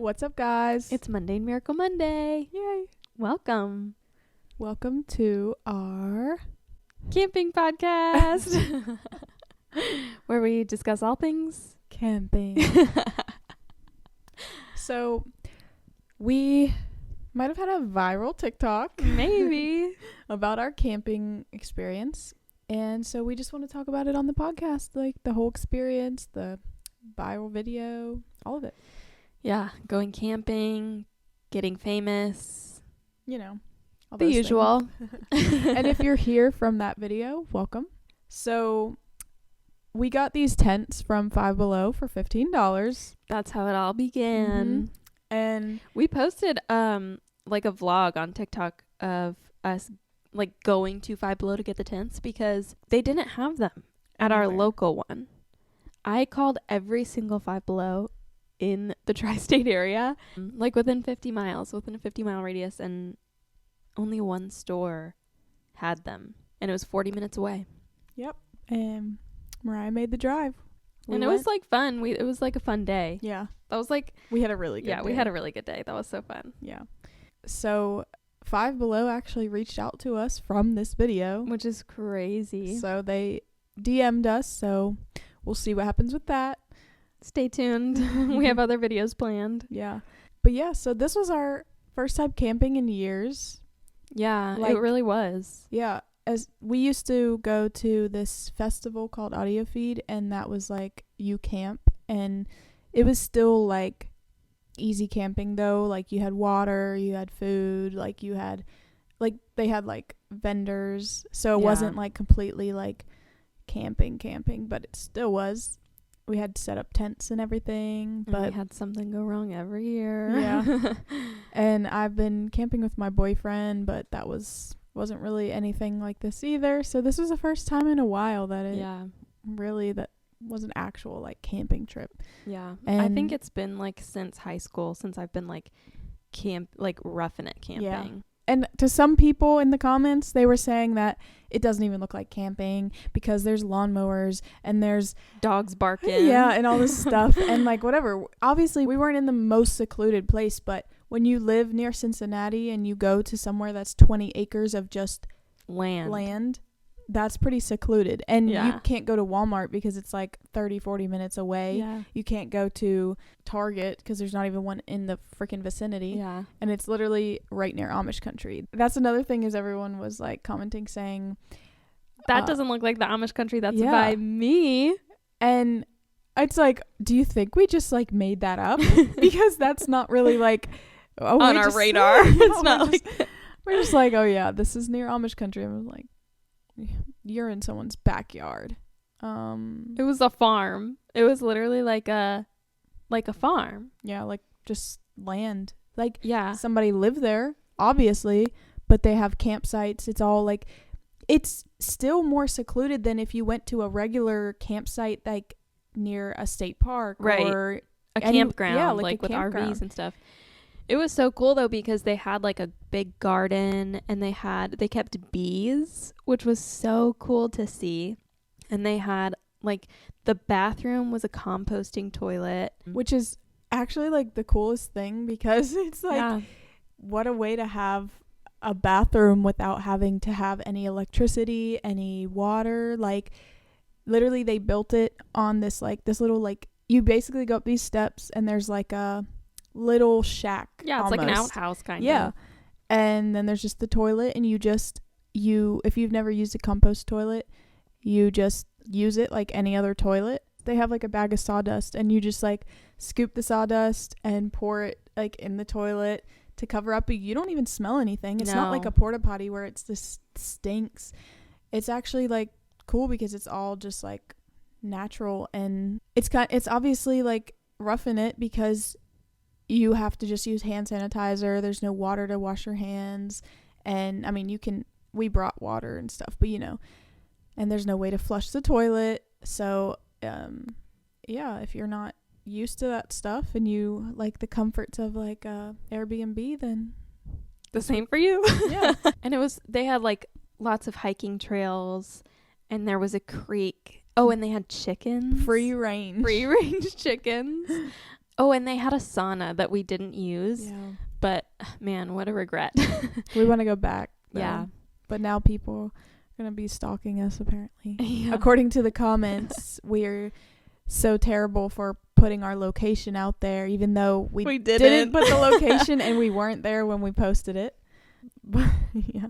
What's up, guys? It's Monday Miracle Monday. Yay. Welcome. Welcome to our Camping podcast where we discuss all things camping. So, we might have had a viral TikTok. Maybe. About our camping experience. And so we just want to talk about it on the podcast, like the whole experience, the viral video, all of it. Yeah, going camping, getting famous. You know, all The those usual. things. And if you're here from that video, welcome. So we got these tents from Five Below for $15. That's how it all began. And We posted like a vlog on TikTok of us like going to Five Below to get the tents because they didn't have them at our Anywhere. local one. I called every single Five Below in the tri-state area, like within 50 miles, within a 50-mile radius, and only one store had them, and it was 40 minutes away. Yep. And Mariah made the drive. And it was like fun. It was like a fun day. Yeah. That was like, We had a really good day. we had a really good day. That was so fun. Yeah. So Five Below actually reached out to us from this video. Which is crazy. So they DM'd us. So we'll see what happens with that. Stay tuned. We have other videos planned. Yeah. But yeah, so this was our first time camping in years. Yeah, Like- it really was. Yeah. As we used to go to this festival called Audio Feed, and that was like you camp, and it was still like easy camping though. Like you had water, you had food, like you had like they had like vendors. So it Yeah. wasn't like completely like camping, but it still was. We had to set up tents and everything, And but we had something go wrong every year. Yeah. and I've been camping with my boyfriend, but that wasn't really anything like this either. So this was the first time in a while that it Yeah. really that was an actual like camping trip. Yeah. I think And- it's been like since high school, since I've been like roughing it camping. Yeah. And to some people in the comments, they were saying that it doesn't even look like camping because there's lawnmowers and there's Dogs barking. yeah, and all this stuff and like whatever. Obviously, we weren't in the most secluded place, but when you live near Cincinnati and you go to somewhere that's 20 acres of just land, that's pretty secluded. And Yeah. you can't go to Walmart because it's like 30-40 minutes away. Yeah. You can't go to Target because there's not even one in the freaking vicinity. Yeah. And it's literally right near Amish country. That's another thing is everyone was like commenting saying That doesn't look like the Amish country. That's yeah. by me. and it's like, do you think we just like made that up? Because that's not really like On our radar. It's not we're just like, oh yeah, this is near Amish country. I was like, you're in someone's backyard. It was a farm. It was literally like a farm. Yeah, like just land. Like Yeah. somebody lived there, obviously, but they have campsites. It's all like, it's still more secluded than if you went to a regular campsite like near a state park Right. or A any- campground, yeah, like a with campground. RVs and stuff. It was so cool though because they had like a big garden and they kept bees, which was so cool to see. And they had like the bathroom was a composting toilet, which is actually like the coolest thing because it's like, yeah. what a way to have a bathroom without having to have any electricity, any water. Like literally they built it on this little like, you basically go up these steps and there's like a little shack. Yeah, it's like an almost. outhouse kind Yeah. of. And then there's just the toilet and if you've never used a compost toilet, you just use it like any other toilet. They have like a bag of sawdust and you just like scoop the sawdust and pour it like in the toilet to cover up. You don't even smell anything. It's not like No. a porta potty where it's just stinks. It's actually like cool because it's all just like natural, and it's obviously like roughing it because you have to just use hand sanitizer. There's no water to wash your hands. And I mean, we brought water and stuff, but and there's no way to flush the toilet. So, yeah, if you're not used to that stuff and you like the comforts of like Airbnb, then The same for you. yeah. And they had like lots of hiking trails and there was a creek. Oh, and they had chickens. Free range. Free range chickens. Oh, and they had a sauna that we didn't use, Yeah. but man, what a regret. We want to go back. Though. Yeah. But now people are going to be stalking us, apparently. Yeah. According to the comments, we're so terrible for putting our location out there, even though we didn't put the location and we weren't there when we posted it. But, yeah.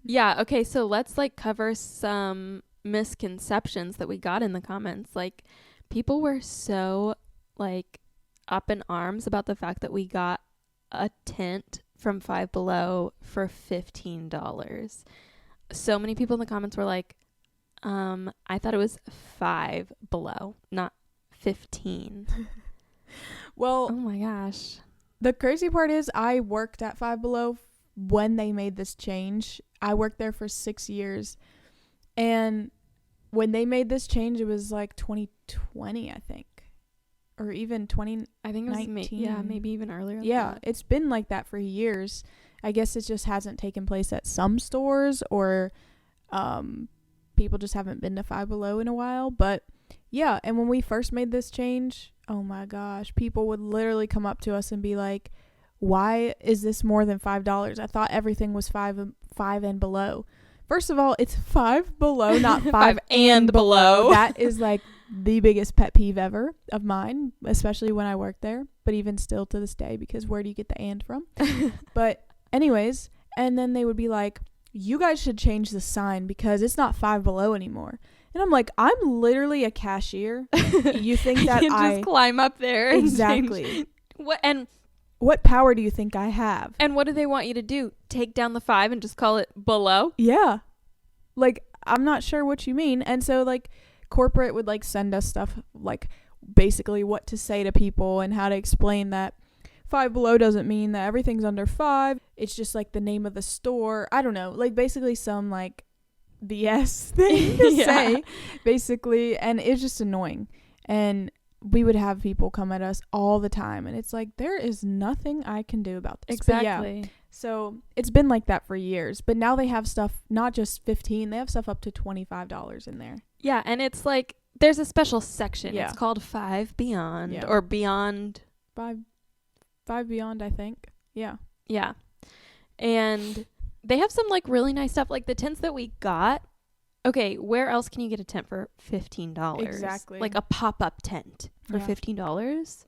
Yeah, okay, so let's like cover some misconceptions that we got in the comments. Like, people were so like up in arms about the fact that we got a tent from Five Below for $15. So many people in the comments were like, I thought it was Five Below, not 15. Well, Oh my gosh. the crazy part is I worked at Five Below when they made this change. I worked there for 6 years. And when they made this change, it was like 2020, I think. Or even 20. I think it was 19. maybe even earlier. than Yeah, that. it's been like that for years. I guess it just hasn't taken place at some stores, or people just haven't been to Five Below in a while. But yeah, and when we first made this change, oh my gosh, people would literally come up to us and be like, why is this more than $5? I thought everything was five and below. First of all, it's Five Below, not five and below. That is like the biggest pet peeve ever of mine, especially when I worked there, but even still to this day, because where do you get the and from? But anyways, and then they would be like, you guys should change the sign because it's not Five Below anymore. And I'm like, I'm literally a cashier. You think that you just climb up there and exactly change. What power do you think I have? And what do they want you to do? Take down the 5 and just call it below? Yeah. Like, I'm not sure what you mean. And so, like, corporate would, like, send us stuff, like, basically what to say to people and how to explain that Five Below doesn't mean that everything's under 5. It's just, like, the name of the store. I don't know. Like, basically some, like, BS thing to say, basically. And it's just annoying. And we would have people come at us all the time, and it's like, there is nothing I can do about this. Exactly. Yeah, so it's been like that for years, but now they have stuff not just 15, they have stuff up to $25 in there. Yeah, and it's like there's a special section. Yeah. It's called 5 Beyond, Yeah. or Beyond. Five Beyond, I think. Yeah. Yeah. And they have some like really nice stuff, like the tents that we got. Okay, where else can you get a tent for $15? Exactly. Like a pop-up tent for Yeah. $15.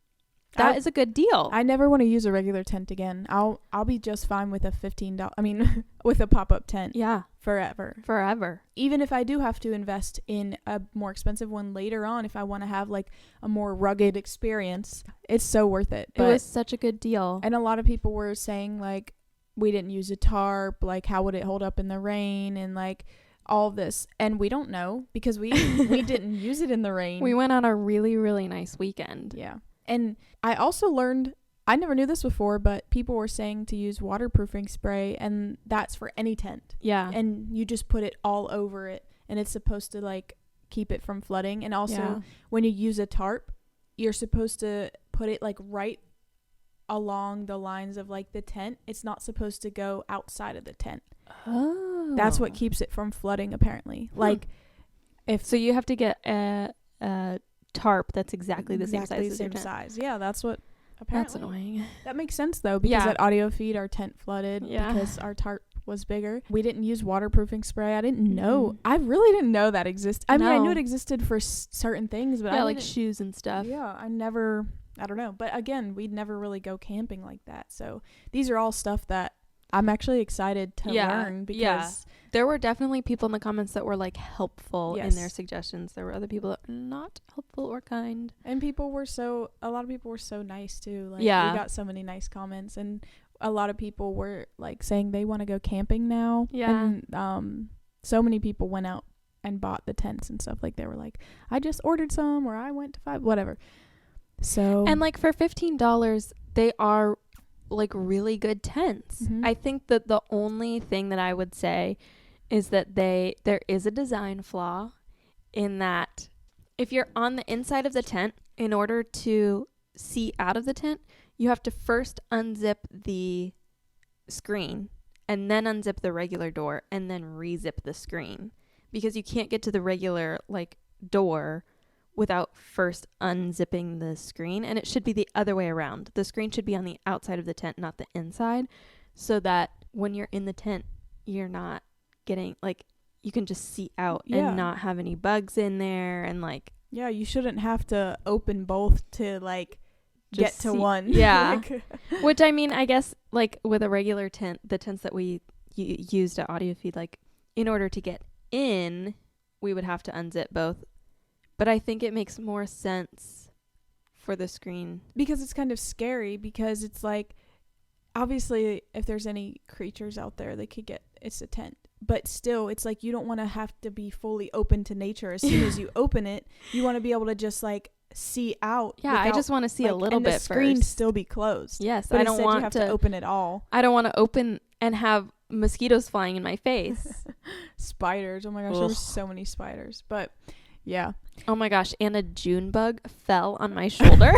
That is a good deal. I never want to use a regular tent again. I'll be just fine with a $15. I mean, with a pop-up tent. Yeah, Forever. Even if I do have to invest in a more expensive one later on, if I want to have like a more rugged experience, it's so worth it. It was such a good deal. And a lot of people were saying like, we didn't use a tarp, like how would it hold up in the rain, and like all of this. And we don't know because we didn't use it in the rain. We went on a really, really nice weekend. Yeah. And I also learned, I never knew this before, but people were saying to use waterproofing spray, and that's for any tent. Yeah. And you just put it all over it, and it's supposed to like keep it from flooding. And also when you use a tarp, you're supposed to put it like right along the lines of like the tent. It's not supposed to go outside of the tent. Oh. That's what keeps it from flooding, apparently. Like, if so you have to get a tarp that's exactly the same size as your tent. size. Yeah, that's what apparently. That's annoying. That makes sense though, because at Audio Feed our tent flooded because our tarp was bigger. We didn't use waterproofing spray. I didn't know. I really didn't know that existed. I mean, I knew it existed for certain things, but like shoes and stuff. Yeah, I don't know. But again, we'd never really go camping like that. So these are all stuff that I'm actually excited to learn, because there were definitely people in the comments that were like helpful in their suggestions. There were other people that were not helpful or kind. And a lot of people were so nice too. Like, we got so many nice comments, and a lot of people were like saying they want to go camping now. Yeah. And so many people went out and bought the tents and stuff. Like, they were like, I just ordered some, or I went to 5, whatever. So, and like for $15, they are like really good tents. Mm-hmm. I think that the only thing that I would say is that there is a design flaw in that if you're on the inside of the tent, in order to see out of the tent, you have to first unzip the screen and then unzip the regular door and then rezip the screen, because you can't get to the regular like door without first unzipping the screen. And it should be the other way around. The screen should be on the outside of the tent, not the inside, so that when you're in the tent, you're not getting, like, you can just see out and not have any bugs in there. And, like, yeah, you shouldn't have to open both to, like, get to one. Yeah. Which, I mean, I guess, like, with a regular tent, the tents that we used at Audio Feed, like, in order to get in, we would have to unzip both. But I think it makes more sense for the screen. Because it's kind of scary, because it's like, obviously, if there's any creatures out there, they could get, it's a tent. But still, it's like you don't want to have to be fully open to nature. As soon as you open it, you want to be able to just, like, see out. Yeah, I just want to see, like, a little bit first. And the screen still be closed. Yes, but I don't want you have to open it all. I don't want to open and have mosquitoes flying in my face. Spiders. Oh my gosh, there were so many spiders. But yeah. Oh my gosh, and a June bug fell on my shoulder.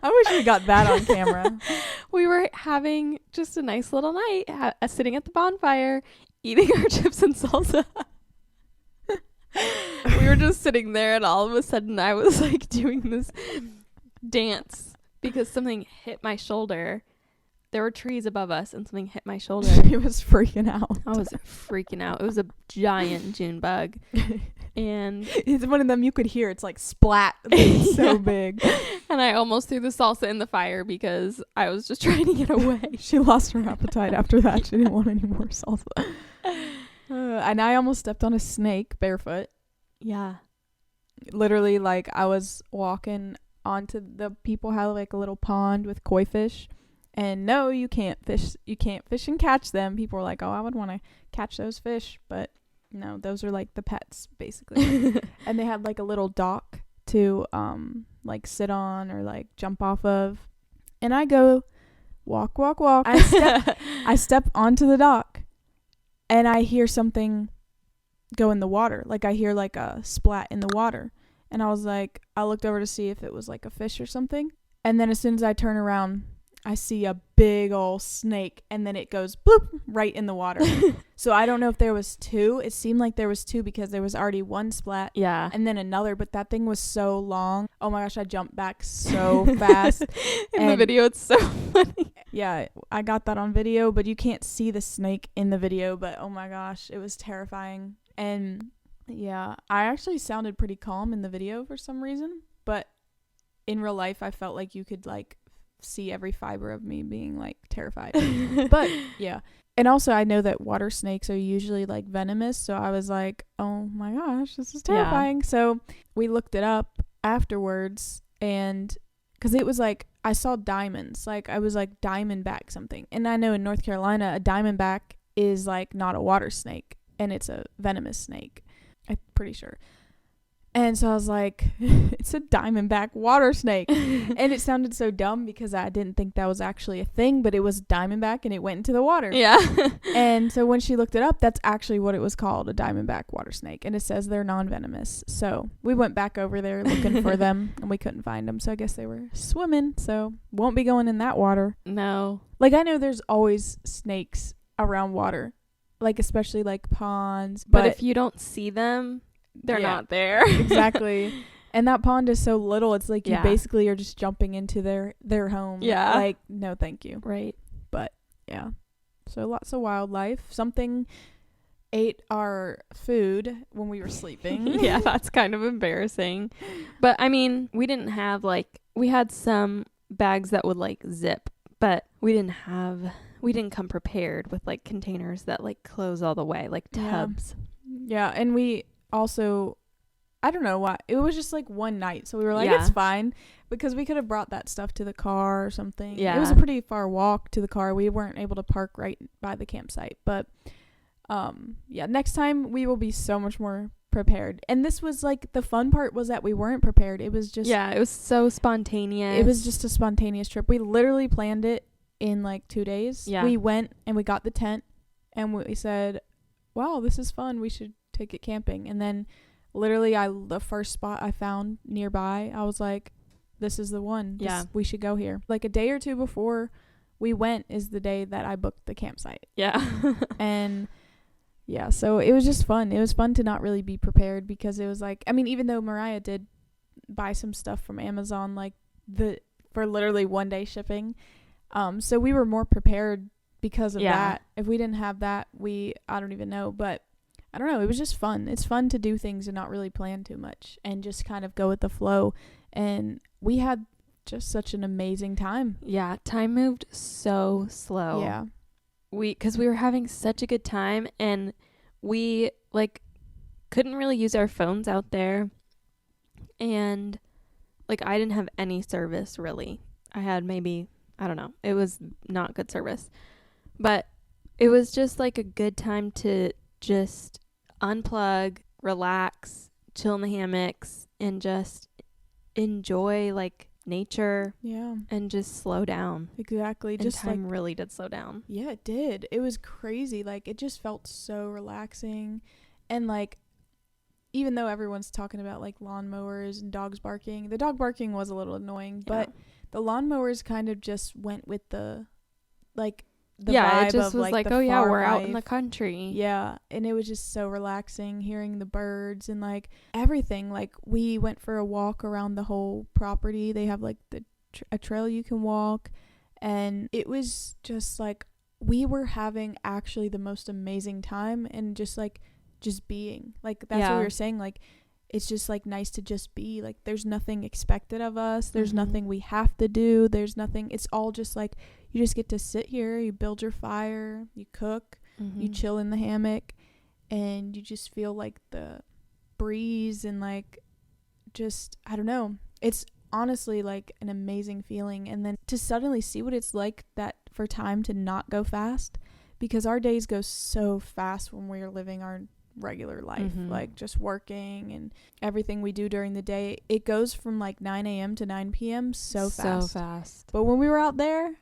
I wish we got that on camera. We were having just a nice little night, sitting at the bonfire, eating our chips and salsa. We were just sitting there, and all of a sudden I was, like, doing this dance because something hit my shoulder. There were trees above us, and something hit my shoulder. He was freaking out. I was freaking out. It was a giant June bug. And it's one of them you could hear. It's like splat. It's so big. And I almost threw the salsa in the fire because I was just trying to get away. She lost her appetite after that. She didn't want any more salsa. And I almost stepped on a snake barefoot. Yeah. Literally, like, I was walking onto the people had, like, a little pond with koi fish. And no, you can't fish. You can't fish and catch them. People were like, oh, I would want to catch those fish. But no, those are, like, the pets, basically. And they had, like, a little dock to, like, sit on or, like, jump off of. And I go walk. I step onto the dock. And I hear something go in the water. Like, I hear, like, a splat in the water. And I was like, I looked over to see if it was, like, a fish or something. And then as soon as I turn around, I see a big old snake, and then it goes bloop right in the water. So I don't know if there was two. It seemed like there was two because there was already one splat. Yeah. And then another, but that thing was so long. Oh my gosh, I jumped back so fast. In the video, it's so funny. Yeah, I got that on video, but you can't see the snake in the video. But oh my gosh, it was terrifying. And yeah, I actually sounded pretty calm in the video for some reason. But in real life, I felt like you could, like, see every fiber of me being, like, terrified. But yeah, and also I know that water snakes are usually, like, venomous, so I was like, oh my gosh, this is terrifying. So we looked it up afterwards, and because it was like I saw diamonds, like I was like diamondback something, and I know in North Carolina a diamondback is, like, not a water snake, and it's a venomous snake, I'm pretty sure. And so I was like, it's a diamondback water snake. And it sounded so dumb because I didn't think that was actually a thing, but it was diamondback and it went into the water. Yeah. And so when she looked it up, that's actually what it was called, a diamondback water snake. And it says they're non-venomous. So we went back over there looking for them and we couldn't find them. So I guess they were swimming. So won't be going in that water. No. Like, I know there's always snakes around water, like, especially, like, ponds. But if you don't see them, they're not there. Exactly. And that pond is so little, it's like you basically are just jumping into their home. Yeah. Like, no thank you. Right. But yeah, so lots of wildlife. Something ate our food when we were sleeping. Yeah, that's kind of embarrassing. But I mean, we didn't have, like, we had some bags that would, like, zip, but we didn't come prepared with, like, containers that, like, close all the way, like tubs. Yeah, and we also, I don't know why, it was just, like, one night, so we were like, it's fine, because we could have brought that stuff to the car or something. It was a pretty far walk to the car. We weren't able to park right by the campsite, but next time we will be so much more prepared. And this was, like, the fun part was that we weren't prepared. It was just it was so spontaneous. It was just a spontaneous trip. We literally planned it in, like, 2 days. We went and we got the tent and we said, wow, this is fun, we should take it camping. And then literally the first spot I found nearby, I was like, this is the one. We should go here. Like, a day or two before we went is the day that I booked the campsite. Yeah. And Yeah, so it was just fun. It was fun to not really be prepared because it was like, I mean, even though Mariah did buy some stuff from Amazon, like the for literally 1 day shipping, so we were more prepared because of that. If we didn't have that, I don't even know, but I don't know. It was just fun. It's fun to do things and not really plan too much and just kind of go with the flow. And we had just such an amazing time. Yeah, time moved so slow. Yeah. Because we were having such a good time, and we like couldn't really use our phones out there, and like I didn't have any service really. I had maybe, I don't know, it was not good service, but it was just like a good time to just unplug, relax, chill in the hammocks, and just enjoy like nature. Yeah. And just slow down. Exactly. And just time like, really did slow down. Yeah, it did. It was crazy. Like, it just felt so relaxing. And like, even though everyone's talking about like lawnmowers and dogs barking, the dog barking was a little annoying, but the lawnmowers kind of just went with the like the vibe it just of was like, the oh yeah, far we're out in life. the country. Yeah, and it was just so relaxing hearing the birds and like everything. Like, we went for a walk around the whole property. They have like a trail you can walk, and it was just like we were having actually the most amazing time, and just being like, that's what we were saying, like it's just like nice to just be like, there's nothing expected of us, there's nothing we have to do, there's nothing, it's all just like you just get to sit here, you build your fire, you cook, you chill in the hammock, and you just feel like the breeze, and like just, I don't know, it's honestly like an amazing feeling. And then to suddenly see what it's like that for time to not go fast, because our days go so fast when we're living our regular life, like just working and everything we do during the day, it goes from like 9 a.m. to 9 p.m. so fast. But when we were out there,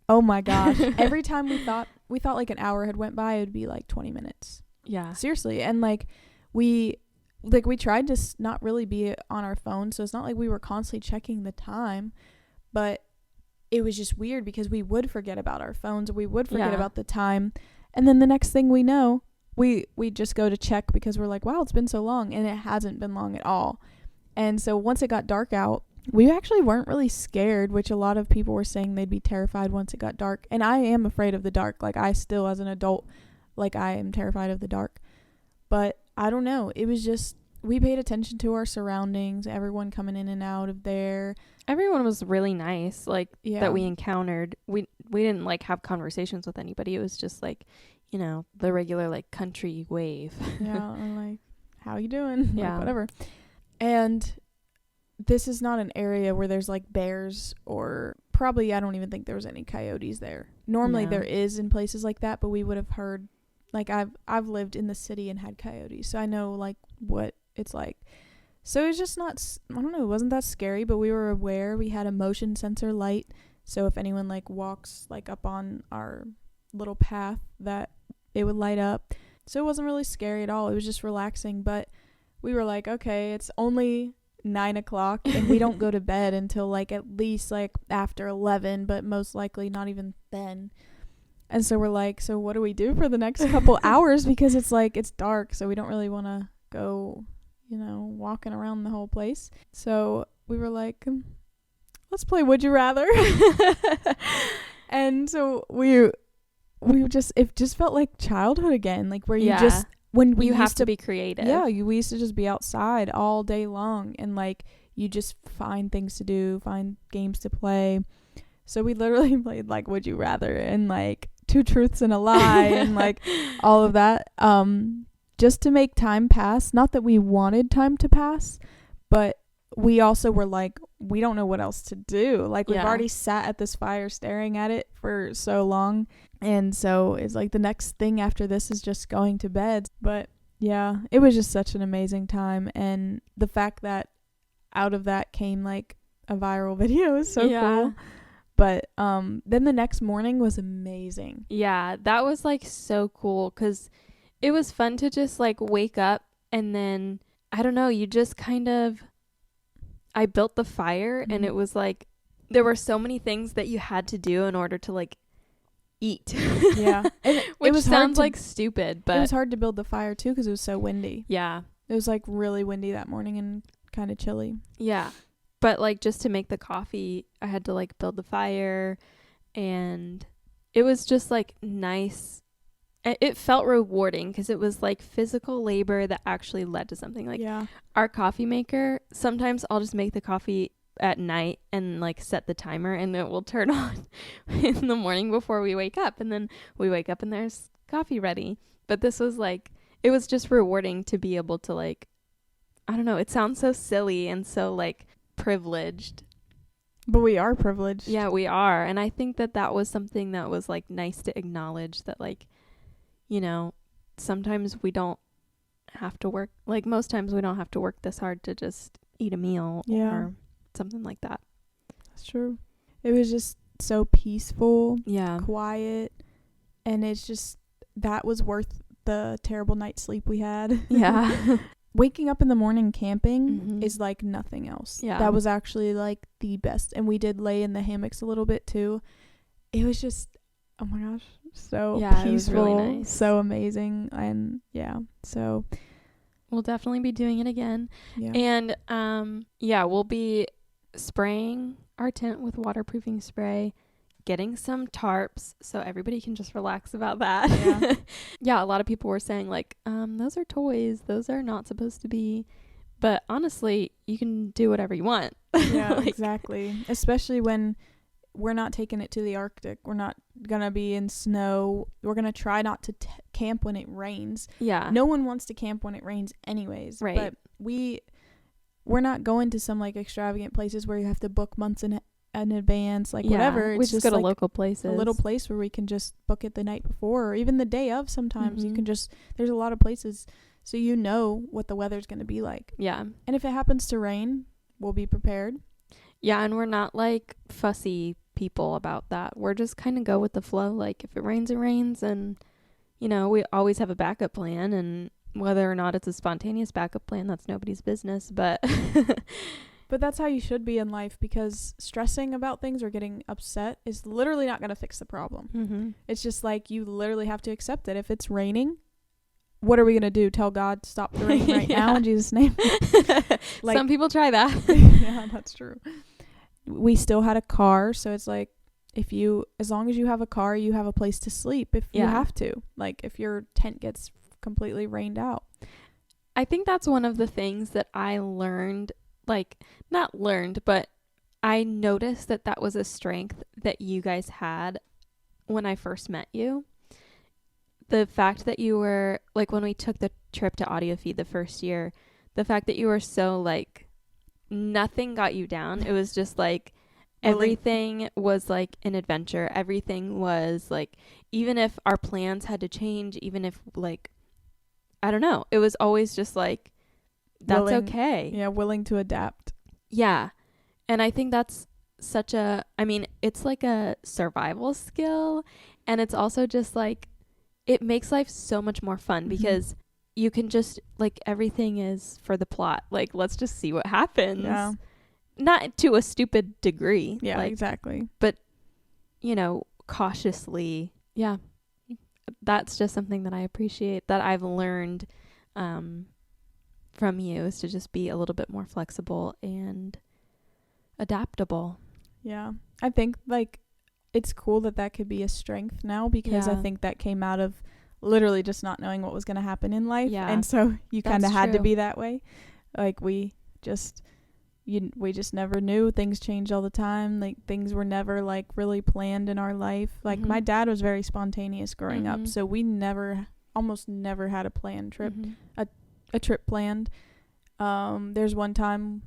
oh my gosh, every time we thought like an hour had went by, it would be like 20 minutes. Yeah, seriously. And like we tried to not really be on our phone, so it's not like we were constantly checking the time, but it was just weird because we would forget about our phones, or we would forget about the time, and then the next thing we know, we just go to check because we're like, wow, it's been so long, and it hasn't been long at all. And so once it got dark out, we actually weren't really scared, which a lot of people were saying they'd be terrified once it got dark. And I am afraid of the dark. Like, I still, as an adult, like, I am terrified of the dark. But I don't know. It was just, we paid attention to our surroundings, everyone coming in and out of there. Everyone was really nice, like, that we encountered. We didn't, like, have conversations with anybody. It was just, like, you know, the regular, like, country wave. Yeah, and like, how you doing? Yeah. Like, whatever. And this is not an area where there's, like, bears, or probably, I don't even think there was any coyotes there. Normally there is in places like that, but we would have heard, like, I've lived in the city and had coyotes, so I know, like, what it's like. So it's just not, I don't know, it wasn't that scary, but we were aware. We had a motion sensor light, so if anyone, like, walks, like, up on our little path, that it would light up. So it wasn't really scary at all. It was just relaxing. But we were like, okay, it's only 9 o'clock and we don't go to bed until like at least like after 11, but most likely not even then. And so we're like, so what do we do for the next couple hours? Because it's like, it's dark, so we don't really want to go, you know, walking around the whole place. So we were like, let's play Would You Rather. And so we just, it just felt like childhood again, like where you just, when we have used to be creative. Yeah, we used to just be outside all day long, and like you just find things to do, find games to play. So we literally played like Would You Rather and like Two Truths and a Lie and like all of that, just to make time pass. Not that we wanted time to pass, but we also were like, we don't know what else to do. Like, we've already sat at this fire staring at it for so long. And so it's like the next thing after this is just going to bed. But yeah, it was just such an amazing time. And the fact that out of that came like a viral video is so cool. But then the next morning was amazing. Yeah, that was like so cool because it was fun to just like wake up, and then I don't know, you just kind of, I built the fire, and it was like there were so many things that you had to do in order to like eat. Yeah. And Which it was sounds hard like stupid, it but was hard to build the fire too because it was so windy. yeah. It was like really windy that morning and kind of chilly. Yeah. But like just to make the coffee, I had to like build the fire, and it was just like nice. It felt rewarding because it was like physical labor that actually led to something. Like yeah. our coffee maker, sometimes I'll just make the coffee at night and like set the timer, and it will turn on in the morning before we wake up, and then we wake up and there's coffee ready. But this was like, it was just rewarding to be able to like, I don't know, it sounds so silly and so like privileged. But we are privileged. Yeah, we are. And I think that that was something that was like nice to acknowledge, that like, you know, sometimes we don't have to work, like most times we don't have to work this hard to just eat a meal or something like that. That's true. It was just so peaceful, Yeah. quiet, and it's just, that was worth the terrible night's sleep we had. Yeah. Waking up in the morning camping Mhm. is like nothing else. Yeah. That was actually like the best. And we did lay in the hammocks a little bit too. It was just, oh my gosh, so Yeah, peaceful, it was really nice. so amazing. And yeah, so We'll definitely be doing it again. yeah. And yeah, we'll be spraying our tent with waterproofing spray, getting some tarps so everybody can just relax about that. Yeah. Yeah, a lot of people were saying like, those are toys, those are not supposed to be. But honestly, you can do whatever you want. Yeah, Like, exactly. Especially when we're not taking it to the Arctic. We're not going to be in snow. We're going to try not to camp when it rains. yeah. No one wants to camp when it rains anyways. Right. But we're not going to some like extravagant places where you have to book months in advance, like whatever. We It's just just go to like local places. a little place where we can just book it the night before or even the day of sometimes. You Mhm. can just, there's a lot of places so you know what the weather's going to be like. Yeah. And if it happens to rain, we'll be prepared. Yeah, and we're not like fussy people about that. We're just kind of go with the flow. Like if it rains, and you know, we always have a backup plan, and whether or not it's a spontaneous backup plan, that's nobody's business, but But that's how you should be in life, because stressing about things or getting upset is literally not going to fix the problem. mm-hmm. It's just like you literally have to accept it. If it's raining, what are we going to do? Tell God, stop the rain right now in Jesus' name? Like, Some people try that. yeah, that's true. We still had a car, so it's like, as long as you have a car, you have a place to sleep if you Yeah. have to. Like if your tent gets completely rained out. I think that's one of the things that I learned, like not learned, but I noticed that that was a strength that you guys had when I first met you. The fact that you were, like when we took the trip to AudioFeed the first year, the fact that you were so like, nothing got you down. It was just like, everything was like an adventure. Everything was like, even if our plans had to change, even if like, I don't know, it was always just like, that's okay. Yeah, willing to adapt. Yeah. And I think that's it's like a survival skill. And it's also just like, it makes life so much more fun Mhm. because you can just, like, everything is for the plot. Like, let's just see what happens. Yeah. Not to a stupid degree. Yeah, like, exactly. you know, cautiously. Yeah. That's just something that I appreciate, that I've learned from you, is to just be a little bit more flexible and adaptable. Yeah. I think like it's cool that could be a strength now, because I Yeah. think that came out of literally just not knowing what was going to happen in life. Yeah. And so you kind of That's had to true. be that way. Like we just never knew. Things changed all the time. Like things were never like really planned in our life. Like my Mhm. dad was very spontaneous growing up. Mhm. So we almost never had a planned trip. Mhm. A trip planned. There's one time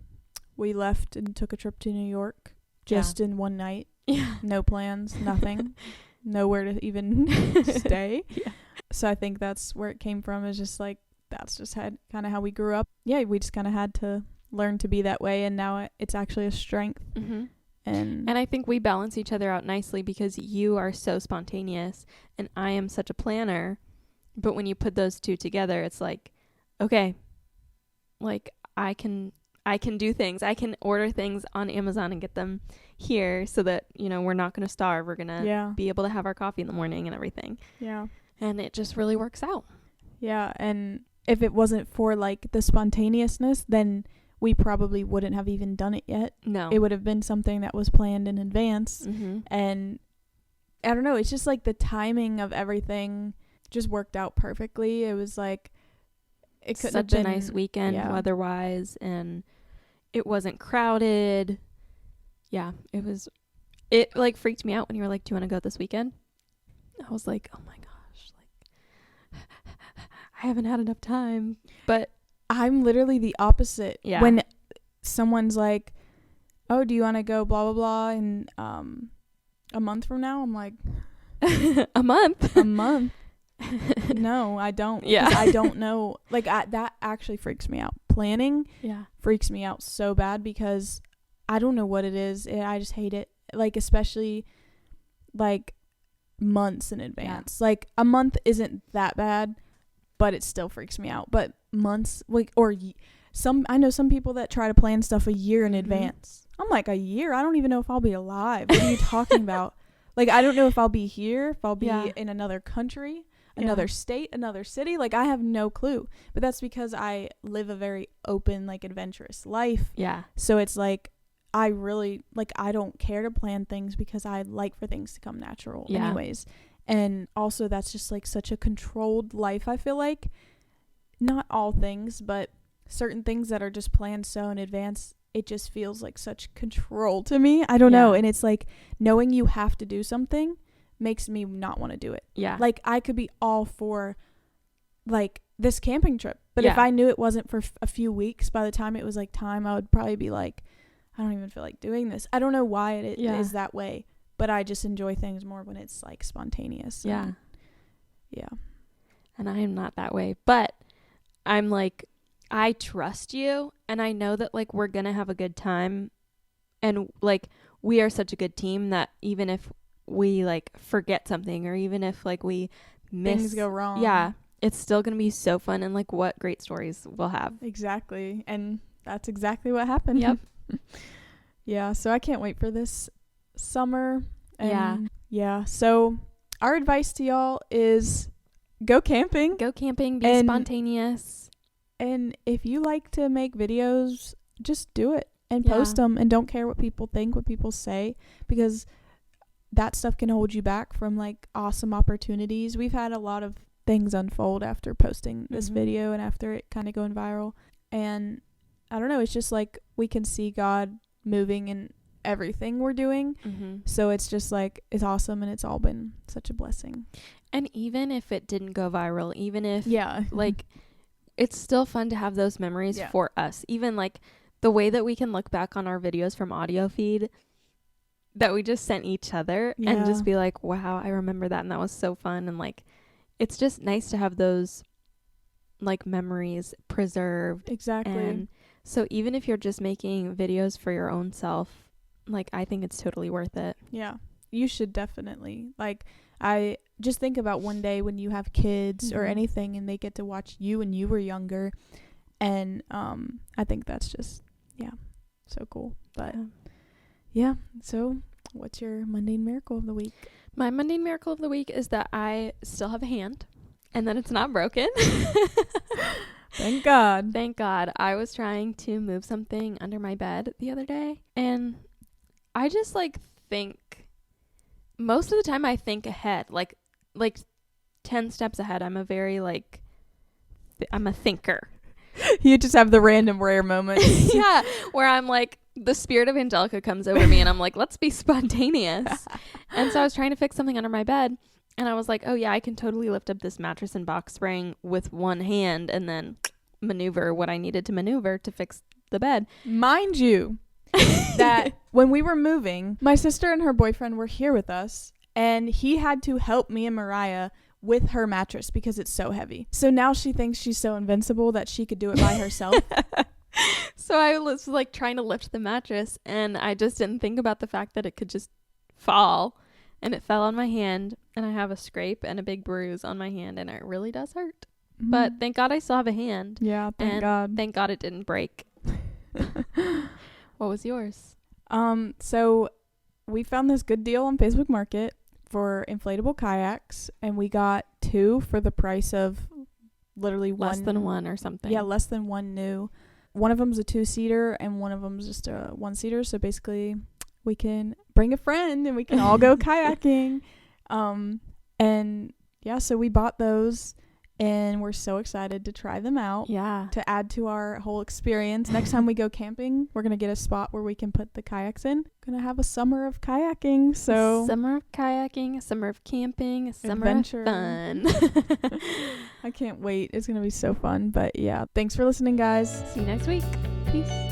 we left and took a trip to New York just in one night. Yeah. No plans, nothing. Nowhere to even stay. Yeah. So I think that's where it came from, is just like, that's just kind of how we grew up. Yeah, we just kind of had to learn to be that way, and now it's actually a strength. Mhm. And And I think we balance each other out nicely, because you are so spontaneous and I am such a planner. But when you put those two together, it's like, okay, like I can I can do things. I can order things on Amazon and get them here so that, you know, we're not going to starve. We're going to be able to have our coffee in the morning and everything. Yeah. And it just really works out. Yeah. And if it wasn't for like the spontaneousness, then we probably wouldn't have even done it yet. No. It would have been something that was planned in advance. And I don't know, it's just like the timing of everything just worked out perfectly. It was like, it could have been such a nice weekend weather-wise, and it wasn't crowded. Yeah, it like freaked me out when you were like, do you want to go this weekend? I was like, oh my gosh, like I haven't had enough time. But I'm literally the opposite. Yeah. When someone's like, oh, do you want to go blah blah blah in a month from now, I'm like, a month no, I don't. Yeah. I don't know, like that actually freaks me out. Planning freaks me out so bad because I don't know what it is. I just hate it, like especially like months in advance. Like a month isn't that bad, but it still freaks me out. But months, like, or I know some people that try to plan stuff a year in advance. I'm like, a year? I don't even know if I'll be alive. What are you talking about? Like, I don't know if I'll be here, if I'll be in another country, another state, another city. Like, I have no clue. But that's because I live a very open, like, adventurous life. Yeah. So it's like, I really, like, I don't care to plan things because I like for things to come natural anyways. And also that's just like such a controlled life, I feel like. Not all things, but certain things that are just planned so in advance, it just feels like such control to me. I don't know. And it's like knowing you have to do something makes me not want to do it. Yeah. Like I could be all for like this camping trip, but if I knew it wasn't for a few weeks, by the time it was like time, I would probably be like, I don't even feel like doing this. I don't know why it is that way, but I just enjoy things more when it's like spontaneous. Yeah. Yeah. And I am not that way, but I'm like, I trust you and I know that like we're going to have a good time, and like we are such a good team that even if we like forget something, or even if like we miss, things go wrong. Yeah. It's still going to be so fun, and like what great stories we'll have. Exactly. And that's exactly what happened. Yep. Yeah. So I can't wait for this summer. And yeah. So our advice to y'all is go camping. Go camping. Be spontaneous. And if you like to make videos, just do it and post them, and don't care what people think, what people say, because that stuff can hold you back from like awesome opportunities. We've had a lot of things unfold after posting this video and after it kind of going viral. And I don't know, it's just like we can see God moving in everything we're doing. So it's just like, it's awesome, and it's all been such a blessing. And even if it didn't go viral, even if like it's still fun to have those memories for us. Even like the way that we can look back on our videos from Audio Feed that we just sent each other and just be like, wow, I remember that, and that was so fun. And like it's just nice to have those like memories preserved. Exactly. And so even if you're just making videos for your own self, like I think it's totally worth it. Yeah, you should definitely. Like, I just think about one day when you have kids or anything and they get to watch you when you were younger, and I think that's just so cool. But so what's your mundane miracle of the week? My mundane miracle of the week is that I still have a hand and that it's not broken. Thank God. Thank God. I was trying to move something under my bed the other day, and I just like think most of the time I think ahead, like 10 steps ahead. I'm a very like I'm a thinker. You just have the random rare moments. Yeah, where I'm like, the spirit of Angelica comes over me and I'm like, let's be spontaneous. And so I was trying to fix something under my bed, and I was like, oh yeah, I can totally lift up this mattress and box spring with one hand and then maneuver what I needed to maneuver to fix the bed. Mind you, that when we were moving, my sister and her boyfriend were here with us, and he had to help me and Mariah with her mattress because it's so heavy. So now she thinks she's so invincible that she could do it by herself. So I was like trying to lift the mattress, and I just didn't think about the fact that it could just fall, and it fell on my hand, and I have a scrape and a big bruise on my hand, and it really does hurt. But thank God I still have a hand. Yeah, thank God. Thank God it didn't break. What was yours? So we found this good deal on Facebook Market for inflatable kayaks, and we got 2 for the price of literally Less than 1 or something. Yeah, less than 1 new. One of them's a 2-seater and one of them's just a 1-seater. So basically, we can bring a friend and we can all go kayaking. And yeah, so we bought those, and we're so excited to try them out. Yeah. To add to our whole experience. Next time we go camping, we're going to get a spot where we can put the kayaks in. Going to have a summer of kayaking. So summer of kayaking, a summer of camping, a summer adventure. of fun. I can't wait. It's going to be so fun. But yeah, thanks for listening, guys. See you next week. Peace.